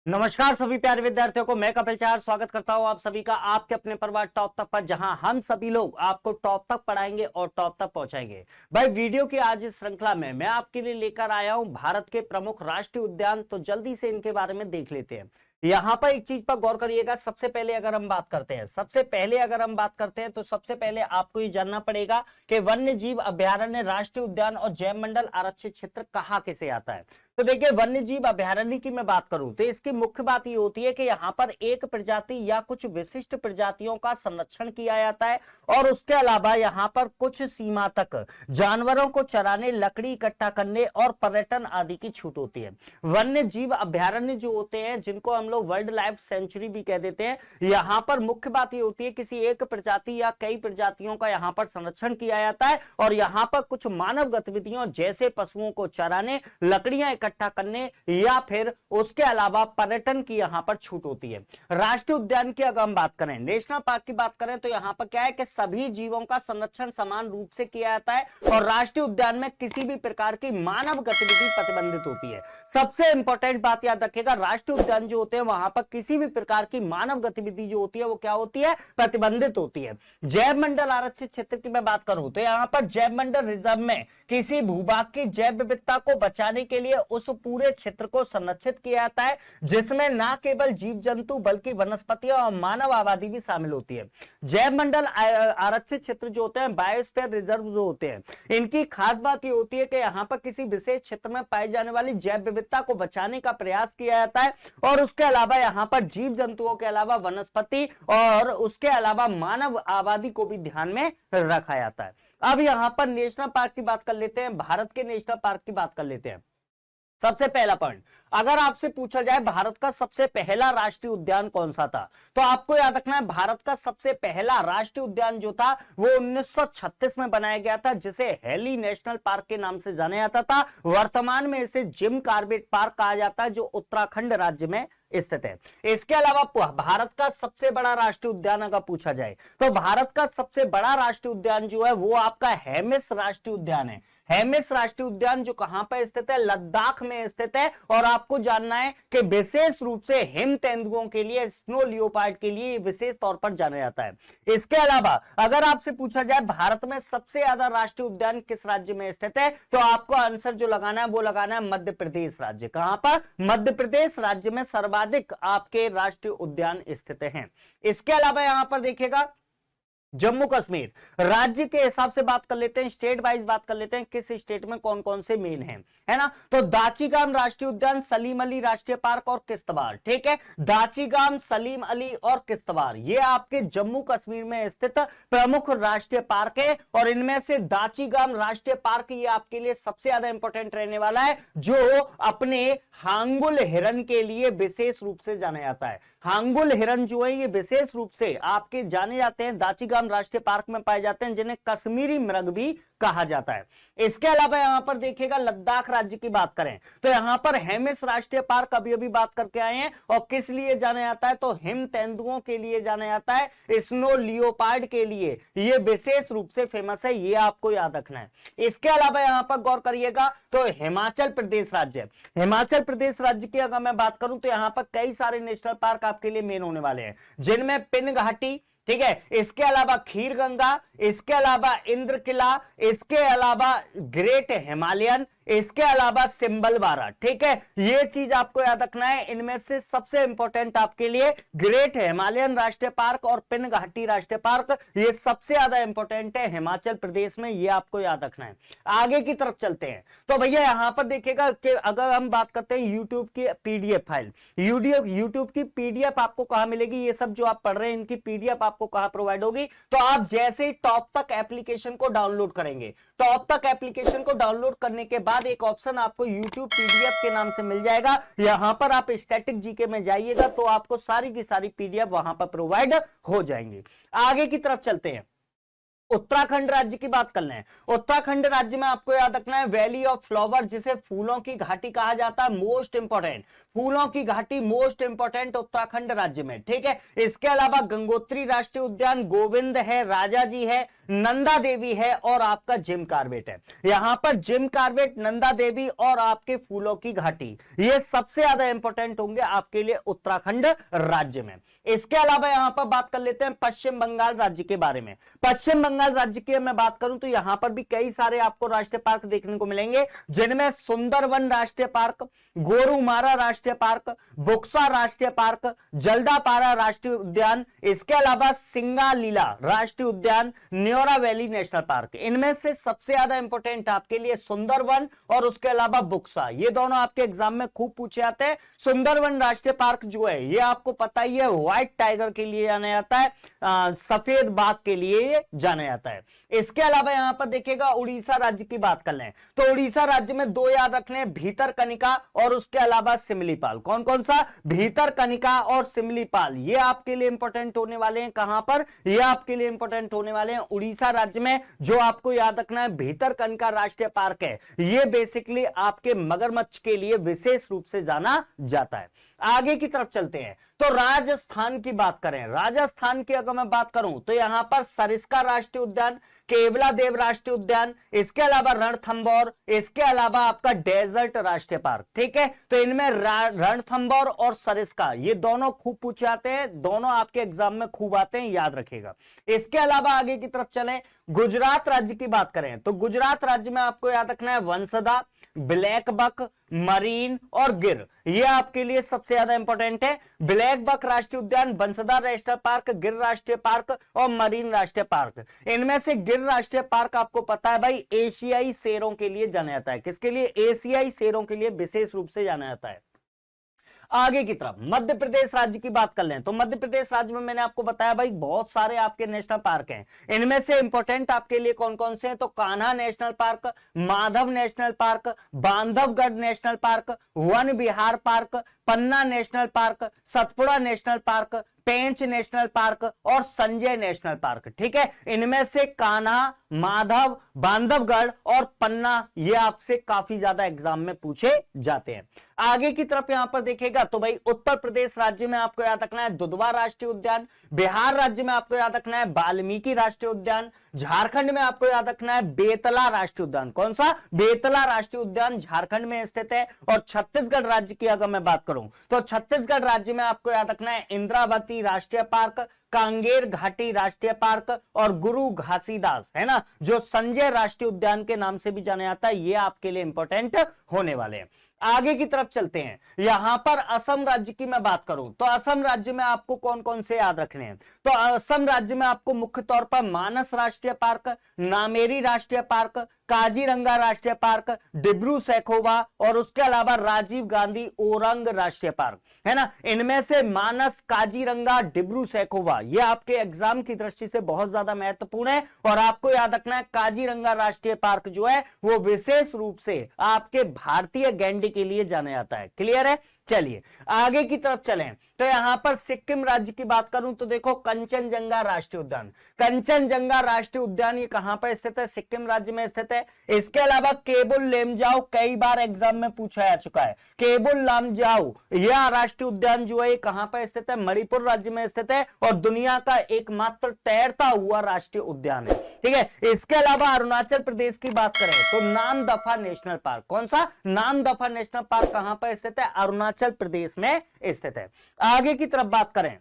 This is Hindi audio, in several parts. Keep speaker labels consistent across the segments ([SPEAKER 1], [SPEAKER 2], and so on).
[SPEAKER 1] नमस्कार सभी प्यारे विद्यार्थियों को मैं कपिल चार स्वागत करता हूं आप सभी का आपके अपने परिवार टॉप तक पर, जहां हम सभी लोग आपको टॉप तक पढ़ाएंगे और टॉप तक पहुंचाएंगे। भाई वीडियो की आज इस श्रृंखला में मैं आपके लिए लेकर आया हूं भारत के प्रमुख राष्ट्रीय उद्यान। तो जल्दी से इनके बारे में देख लेते हैं। यहां पर एक चीज पर गौर करिएगा। सबसे पहले अगर हम बात करते हैं तो सबसे पहले आपको ये जानना पड़ेगा कि वन्य जीव अभयारण्य, राष्ट्रीय उद्यान और जैव मंडल आरक्षित क्षेत्र कहाँ किसे आता है। तो देखिए, वन्य जीव अभयारण्य की मैं बात करूं तो इसकी मुख्य बात ये होती है कि यहाँ पर एक प्रजाति या कुछ विशिष्ट प्रजातियों का संरक्षण किया जाता है और उसके अलावा यहाँ पर कुछ सीमा तक जानवरों को चराने, लकड़ी इकट्ठा करने और पर्यटन आदि की छूट होती है। वन्य जीव अभयारण्य जो होते हैं, जिनको हम लोग वर्ल्ड लाइफ सेंचुरी भी कह देते हैं, यहाँ पर मुख्य बात ये होती है किसी एक प्रजाति या कई प्रजातियों का यहाँ पर संरक्षण किया जाता है और यहाँ पर कुछ मानव गतिविधियों जैसे पशुओं को चराने, लकड़ियां इकट्ठा करने या फिर उसके अलावा पर्यटन की यहां पर छूट होती है। राष्ट्रीय उद्यान की अगर हम बात करें, नेशनल पार्क की बात करें, तो यहां पर क्या है कि सभी जीवों का संरक्षण समान रूप से किया जाता है और राष्ट्रीय उद्यान में किसी भी प्रकार की मानव गतिविधि प्रतिबंधित होती है। सबसे इंपॉर्टेंट बात याद रखिएगा, राष्ट्रीय उद्यान जो होते हैं वहां पर किसी भी प्रकार की मानव गतिविधि जो होती है वो क्या होती है, प्रतिबंधित होती है। जैव मंडल आरक्षित क्षेत्र की मैं बात करूं तो यहां पर जैव मंडल रिजर्व में किसी भूभाग की जैव विविधता को बचाने के लिए उस पूरे क्षेत्र को संरक्षित किया जाता है, जिसमें ना केवल जीव जंतु बल्कि वनस्पतियां और मानव आबादी भी शामिल होती है। जैव मंडल आरक्षित क्षेत्र जो होते हैं, बायोस्फीयर रिजर्व जो होते हैं, इनकी खास बात ये होती है कि यहाँ पर किसी विशेष क्षेत्र में पाई जाने वाली जैव विविधता को बचाने का प्रयास किया जाता है और उसके अलावा यहाँ पर जीव जंतुओं के अलावा वनस्पति और उसके अलावा मानव आबादी को भी ध्यान में रखा जाता है। अब यहाँ पर नेशनल पार्क की बात कर लेते हैं, भारत के नेशनल पार्क की बात कर लेते हैं। सबसे पहला पॉइंट, अगर आपसे पूछा जाए भारत का सबसे पहला राष्ट्रीय उद्यान कौन सा था, तो आपको याद रखना है भारत का सबसे पहला राष्ट्रीय उद्यान जो था वो 1936 में बनाया गया था, जिसे हेली नेशनल पार्क के नाम से जाना जाता था। वर्तमान में इसे जिम कॉर्बेट पार्क कहा जाता है, जो उत्तराखंड राज्य में स्थित है। इसके अलावा भारत का सबसे बड़ा राष्ट्रीय उद्यान अगर पूछा जाए तो भारत का सबसे बड़ा राष्ट्रीय उद्यान जो है वो आपका हेमिस राष्ट्रीय उद्यान है। हेमिस राष्ट्रीय उद्यान जो कहां पर स्थित है, लद्दाख में स्थित है। और आपको जानना है कि विशेष रूप से हिम तेंदुओं के लिए, स्नो लियोपार्ड के लिए विशेष तौर पर जाना जाता है। इसके अलावा अगर आपसे पूछा जाए भारत में सबसे ज्यादा राष्ट्रीय उद्यान किस राज्य में स्थित है, तो आपको आंसर जो लगाना है वो लगाना है मध्य प्रदेश राज्य। कहां पर? मध्य प्रदेश राज्य में सर्वाधिक आपके राष्ट्रीय उद्यान स्थित हैं। इसके अलावा यहां पर देखिएगा जम्मू कश्मीर राज्य के हिसाब से बात कर लेते हैं, स्टेट वाइज बात कर लेते हैं, किस स्टेट में कौन कौन से मेन हैं, है ना। तो दाचीगाम राष्ट्रीय उद्यान, सलीम अली राष्ट्रीय पार्क और किश्तवाड़, ठीक है। दाचीगाम, सलीम अली और किश्तवाड़ ये आपके जम्मू कश्मीर में स्थित प्रमुख राष्ट्रीय पार्क है और इनमें से दाचीगाम राष्ट्रीय पार्क ये आपके लिए सबसे ज्यादा इंपॉर्टेंट रहने वाला है, जो अपने हांगुल हिरन के लिए विशेष रूप से जाना जाता है। हांगुल हिरन जो है ये विशेष रूप से आपके जाने जाते हैं, दाचीगाम राष्ट्रीय पार्क में पाए जाते हैं, जिन्हें कश्मीरी मृग भी कहा जाता है। इसके अलावा यहां पर देखिएगा लद्दाख राज्य की बात करें तो यहां पर हेमिस राष्ट्रीय पार्क अभी अभी बात करके आए हैं और किस लिए जाना जाता है, तो हिम तेंदुओं के लिए जाना जाता है, स्नो लियोपार्ड के लिए ये विशेष रूप से फेमस है, ये आपको याद रखना है। इसके अलावा यहां पर गौर करिएगा तो हिमाचल प्रदेश राज्य, हिमाचल प्रदेश राज्य की अगर मैं बात करूं तो यहां पर कई सारे नेशनल पार्क आपके लिए मेन होने वाले हैं, जिनमें पिन घाटी, ठीक है, इसके अलावा खीर गंगा, इसके अलावा इंद्र किला, इसके अलावा ग्रेट हिमालयन, इसके अलावा सिंबलवारा, ठीक है। ये चीज आपको याद रखना है। इनमें से सबसे इंपॉर्टेंट आपके लिए ग्रेट हिमालयन राष्ट्रीय पार्क और पिन घाटी राष्ट्रीय पार्क, ये सबसे ज्यादा इंपॉर्टेंट है हिमाचल प्रदेश में, ये आपको याद रखना है। आगे की तरफ चलते हैं तो भैया यहां पर देखिएगा कि अगर हम बात करते हैं यूट्यूब की पीडीएफ फाइल, यूट्यूब की पीडीएफ आपको कहां मिलेगी, ये सब जो आप पढ़ रहे हैं इनकी पीडीएफ आपको कहां प्रोवाइड होगी, तो आप जैसे ही टॉप तक एप्लीकेशन को डाउनलोड करेंगे, टॉप तक एप्लीकेशन को डाउनलोड करने के बाद एक ऑप्शन आपको YouTube पीडीएफ के नाम से मिल जाएगा। यहां पर आप स्टैटिक जीके में जाइएगा तो आपको सारी की सारी पीडीएफ वहां पर प्रोवाइड हो जाएंगी। आगे की तरफ चलते हैं, उत्तराखंड राज्य की बात कर लें। उत्तराखंड राज्य में आपको याद रखना है वैली ऑफ फ्लावर, जिसे फूलों की घाटी कहा जाता है, मोस्ट इंपॉर्टेंट, फूलों की घाटी मोस्ट इंपोर्टेंट उत्तराखंड राज्य में, ठीक है। इसके अलावा गंगोत्री राष्ट्रीय उद्यान, गोविंद है, राजा जी है, नंदा देवी है और आपका जिम कार्बेट है। यहां पर जिम कार्बेट, नंदा देवी और आपके फूलों की घाटी, ये सबसे ज्यादा इंपॉर्टेंट होंगे आपके लिए उत्तराखंड राज्य में। इसके अलावा यहां पर बात कर लेते हैं पश्चिम बंगाल राज्य के बारे में। पश्चिम बंगाल राज्य की मैं बात करूं तो यहां पर भी कई सारे आपको राष्ट्रीय पार्क देखने को मिलेंगे, जिनमें सुंदरवन राष्ट्रीय पार्क, गोरुमारा राष्ट्रीय पार्क, बुक्सा राष्ट्रीय पार्क, जल्दापारा राष्ट्रीय उद्यान, इसके अलावा सिंगालीला राष्ट्रीय उद्यान, न्योरा वैली नेशनल पार्क। इनमें से सबसे ज्यादा इंपॉर्टेंट आपके लिए सुंदरवन और उसके अलावा बुक्सा, ये दोनों आपके एग्जाम में खूब पूछे जाते हैं। सुंदरवन राष्ट्रीय पार्क जो है ये आपको पता ही है व्हाइट टाइगर के लिए जाना जाता है, सफेद बाघ के लिए जाना जाता है। इसके अलावा यहां पर देखिएगा उड़ीसा राज्य की बात कर लें तो उड़ीसा राज्य में दो याद रख लें, भीतरकनिका और उसके अलावा सिमलीपाल। कौन कौन सा? भीतरकनिका और सिमलीपाल, ये आपके लिए इंपॉर्टेंट होने वाले हैं। कहां पर? ये आपके लिए इंपॉर्टेंट होने वाले हैं उड़ीसा राज्य में। जो आपको याद रखना है, भीतरकनिका राष्ट्रीय पार्क है, ये बेसिकली आपके मगरमच्छ के लिए विशेष रूप से जाना जाता है। आगे की तरफ चलते हैं तो राजस्थान की बात करें। राजस्थान की अगर मैं बात करूं तो यहां पर सरिस्का राष्ट्रीय उद्यान, केवलादेव राष्ट्रीय उद्यान, इसके अलावा रणथंभौर, इसके अलावा आपका डेजर्ट राष्ट्रीय पार्क, ठीक है। तो इनमें रणथंभौर और सरिस्का ये दोनों खूब पूछे जाते हैं, दोनों आपके एग्जाम में खूब आते हैं, याद रखिएगा। इसके अलावा आगे की तरफ चलें, गुजरात राज्य की बात करें तो गुजरात राज्य में आपको याद रखना है वंसदा, ब्लैक बक, मरीन और गिर, ये आपके लिए सबसे ज्यादा इंपॉर्टेंट है। ब्लैक बक राष्ट्रीय उद्यान, बंसदा राष्ट्रीय पार्क, गिर राष्ट्रीय पार्क और मरीन राष्ट्रीय पार्क। इनमें से गिर राष्ट्रीय पार्क आपको पता है भाई एशियाई शेरों के लिए जाना जाता है। किसके लिए? एशियाई शेरों के लिए विशेष रूप से जाना जाता है। आगे की तरफ मध्य प्रदेश राज्य की बात कर लें तो मध्य प्रदेश राज्य में मैंने आपको बताया भाई बहुत सारे आपके नेशनल पार्क हैं। इनमें से इंपॉर्टेंट आपके लिए कौन कौन से हैं? तो Kanha national park, Madhav national park, Bandhavgarh national park, Van Vihar park, Panna national park, Satpura national park, Pench national park और संजय नेशनल पार्क, ठीक है। इनमें से कान्हा, माधव, बांधवगढ़ और पन्ना ये आपसे काफी ज्यादा एग्जाम में पूछे जाते हैं। आगे की तरफ यहां पर देखेगा तो भाई उत्तर प्रदेश राज्य में आपको याद रखना है दुधवा राष्ट्रीय उद्यान, बिहार राज्य में आपको याद रखना है वाल्मीकि राष्ट्रीय उद्यान, झारखंड में आपको याद रखना है बेतला राष्ट्रीय उद्यान। कौन सा? बेतला राष्ट्रीय उद्यान झारखंड में स्थित है। और छत्तीसगढ़ राज्य की अगर मैं बात करूं तो छत्तीसगढ़ राज्य में आपको याद रखना है इंद्रावती राष्ट्रीय पार्क, कांगेर घाटी राष्ट्रीय पार्क और गुरु घासीदास, है ना, जो संजय राष्ट्रीय उद्यान के नाम से भी जाना जाता है। ये आपके लिए इंपॉर्टेंट होने वाले हैं। आगे की तरफ चलते हैं, यहां पर असम राज्य की मैं बात करूं तो असम राज्य में आपको कौन कौन से याद रखने हैं? तो असम राज्य में आपको मुख्य तौर पर मानस राष्ट्रीय पार्क, नामेरी राष्ट्रीय पार्क, काजीरंगा राष्ट्रीय पार्क, डिब्रू सैखोवा और उसके अलावा राजीव गांधी ओरंग राष्ट्रीय पार्क, है ना। इनमें से मानस, काजीरंगा, डिब्रू सैखोवा ये आपके एग्जाम की दृष्टि से बहुत ज्यादा महत्वपूर्ण है। और आपको याद रखना है काजीरंगा राष्ट्रीय पार्क जो है वो विशेष रूप से आपके भारतीय गैंडे के लिए जाना जाता है। क्लियर है? चलिए आगे की तरफ चलें तो यहां पर सिक्किम राज्य की बात करूं तो देखो कंचनजंगा राष्ट्रीय उद्यान। कंचनजंगा राष्ट्रीय उद्यान ये कहां पर स्थित है? सिक्किम राज्य में स्थित है। इसके अलावा केबुल लेमजाओ कई बार एग्जाम में पूछा जा चुका है। केबुल लामजाओ यह राष्ट्रीय उद्यान जो है कहां पर स्थित है? मणिपुर राज्य में स्थित है और दुनिया का एकमात्र तैरता हुआ राष्ट्रीय उद्यान है, ठीक है। इसके अलावा अरुणाचल प्रदेश की बात करें तो नामदफा नेशनल पार्क, कौन सा? नामदफा नेशनल पार्क कहां पर स्थित है? अरुणाचल प्रदेश में स्थित है। आगे की तरफ बात करें,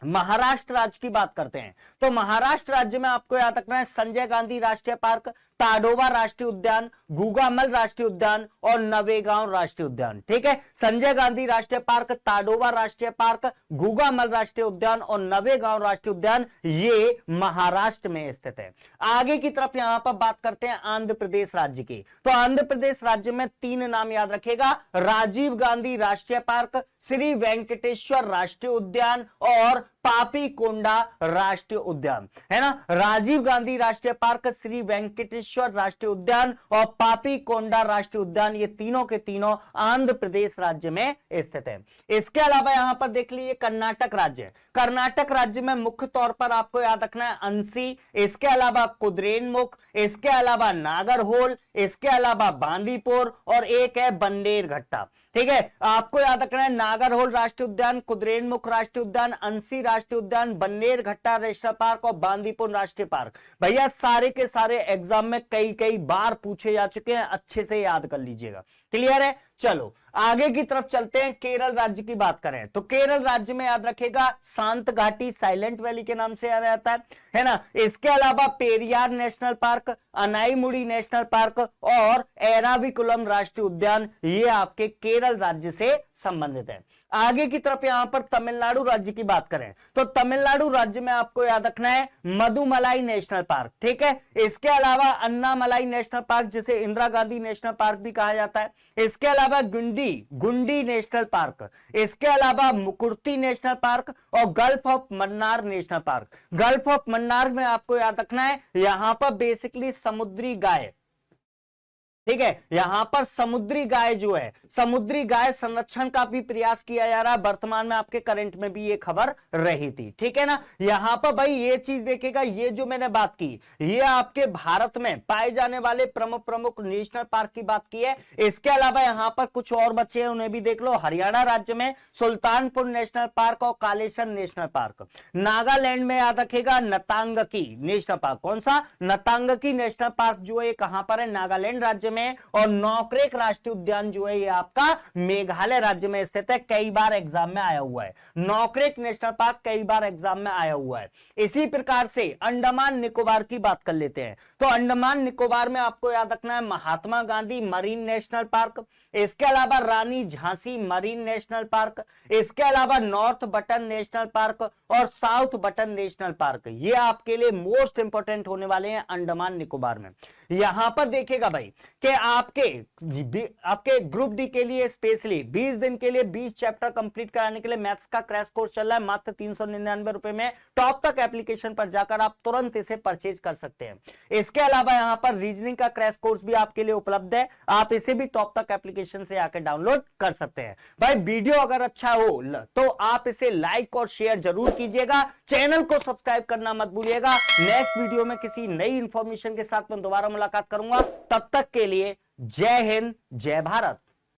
[SPEAKER 1] महाराष्ट्र राज्य की बात करते हैं तो महाराष्ट्र राज्य में आपको याद रखना है संजय गांधी राष्ट्रीय पार्क, ताडोबा राष्ट्रीय उद्यान, गुगामल राष्ट्रीय उद्यान और नवेगांव राष्ट्रीय उद्यान, ठीक है। संजय गांधी राष्ट्रीय पार्क, ताडोबा राष्ट्रीय पार्क, गुगामल राष्ट्रीय उद्यान और नवेगांव राष्ट्रीय उद्यान ये महाराष्ट्र में स्थित है। आगे की तरफ यहां पर बात करते हैं आंध्र प्रदेश राज्य की तो आंध्र प्रदेश राज्य में तीन नाम याद रखेगा, राजीव गांधी राष्ट्रीय पार्क, श्री वेंकटेश्वर राष्ट्रीय उद्यान और पापीकोंडा राष्ट्रीय उद्यान, है ना। राजीव गांधी राष्ट्रीय पार्क, श्री वेंकटेश्वर राष्ट्रीय उद्यान और पापीकोंडा राष्ट्रीय उद्यान, ये तीनों के तीनों आंध्र प्रदेश राज्य में स्थित है। इसके अलावा यहां पर देख लीजिए कर्नाटक राज्य, कर्नाटक राज्य में मुख्य तौर पर आपको याद रखना है अंसी, इसके अलावा कुद्रेमुख, इसके अलावा नागरहोल, इसके अलावा बांदीपुर और एक है बंडेरघट्टा। ठीक है, आपको याद रखना है नागरहोल राष्ट्रीय उद्यान, कुद्रेमुख राष्ट्रीय उद्यान, अंसी राष्ट्रीय उद्यान, बंडेरघट्टा नेशनल पार्क और बांदीपुर राष्ट्रीय पार्क। भैया सारे के सारे एग्जाम में कई कई बार पूछे जा चुके हैं, अच्छे से याद कर लीजिएगा। क्लियर है। चलो आगे की तरफ चलते हैं। केरल राज्य की बात करें तो केरल राज्य में याद रखेगा शांत घाटी, साइलेंट वैली के नाम से याद आता है ना। इसके अलावा Periyar national park, Anamudi national park और एराविकुलम राष्ट्रीय उद्यान, ये आपके केरल राज्य से संबंधित है। आगे की तरफ यहां पर तमिलनाडु राज्य की बात करें तो तमिलनाडु राज्य में आपको याद रखना है मधुमलाई नेशनल पार्क। ठीक है, इसके अलावा अन्नामलाई नेशनल पार्क, जिसे इंदिरा गांधी नेशनल पार्क भी कहा जाता है। इसके अलावा गुंडी नेशनल पार्क, इसके अलावा मुकुर्ती नेशनल पार्क और gulf of Mannar national park. Gulf of Mannar में आपको याद रखना है यहां पर बेसिकली समुद्री गाय, ठीक है, यहां पर समुद्री गाय जो है, समुद्री गाय संरक्षण का भी प्रयास किया जा रहा है। वर्तमान में आपके करंट में भी ये खबर रही थी। ठीक है ना। यहां पर भाई ये चीज देखेगा, ये जो मैंने बात की ये आपके भारत में पाए जाने वाले प्रमुख नेशनल पार्क की बात की है। इसके अलावा यहां पर कुछ और बच्चे हैं, उन्हें भी देख लो। हरियाणा राज्य में सुल्तानपुर नेशनल पार्क और कालेश्वर नेशनल पार्क। नागालैंड में याद रखेगा नतांगकी नेशनल पार्क। कौन सा? नतांगकी नेशनल पार्क जो है कहां पर है? नागालैंड राज्य में। और नौक्रेक राष्ट्रीय उद्यान जो है ये आपका मेघालय राज्य में स्थित है। कई बार एग्जाम में आया हुआ है नौक्रेक नेशनल पार्क, कई बार एग्जाम में आया हुआ है। इसी प्रकार से अंडमान निकोबार की बात कर लेते हैं तो अंडमान निकोबार में आपको याद रखना है Mahatma Gandhi marine national park, इसके अलावा रानी झांसी मरीन नेशनल पार्क, इसके अलावा नॉर्थ बटन नेशनल पार्क और साउथ बटन नेशनल पार्क। ये आपके लिए मोस्ट इंपोर्टेंट होने वाले हैं अंडमान निकोबार में। यहां पर देखेगा भाई कि आपके ग्रुप डी के लिए स्पेशली 20 दिन के लिए 20 चैप्टर कंप्लीट कराने के लिए मैथ्स का क्रैश कोर्स चल रहा है मात्र 399 रुपए में। टॉप तक एप्लीकेशन पर जाकर आप तुरंत इसे परचेज कर सकते हैं। इसके अलावा यहां पर रीजनिंग का क्रैश कोर्स भी आपके लिए उपलब्ध है, आप इसे भी टॉप तक एप्लीकेशन से आकर डाउनलोड कर सकते हैं। भाई वीडियो अगर अच्छा हो तो आप इसे लाइक और शेयर जरूर कीजिएगा, चैनल को सब्सक्राइब करना मत भूलिएगा। नेक्स्ट वीडियो में किसी नई इंफॉर्मेशन के साथ मैं दोबारा मुलाकात करूंगा, तब तक के लिए जय हिंद, जय भारत।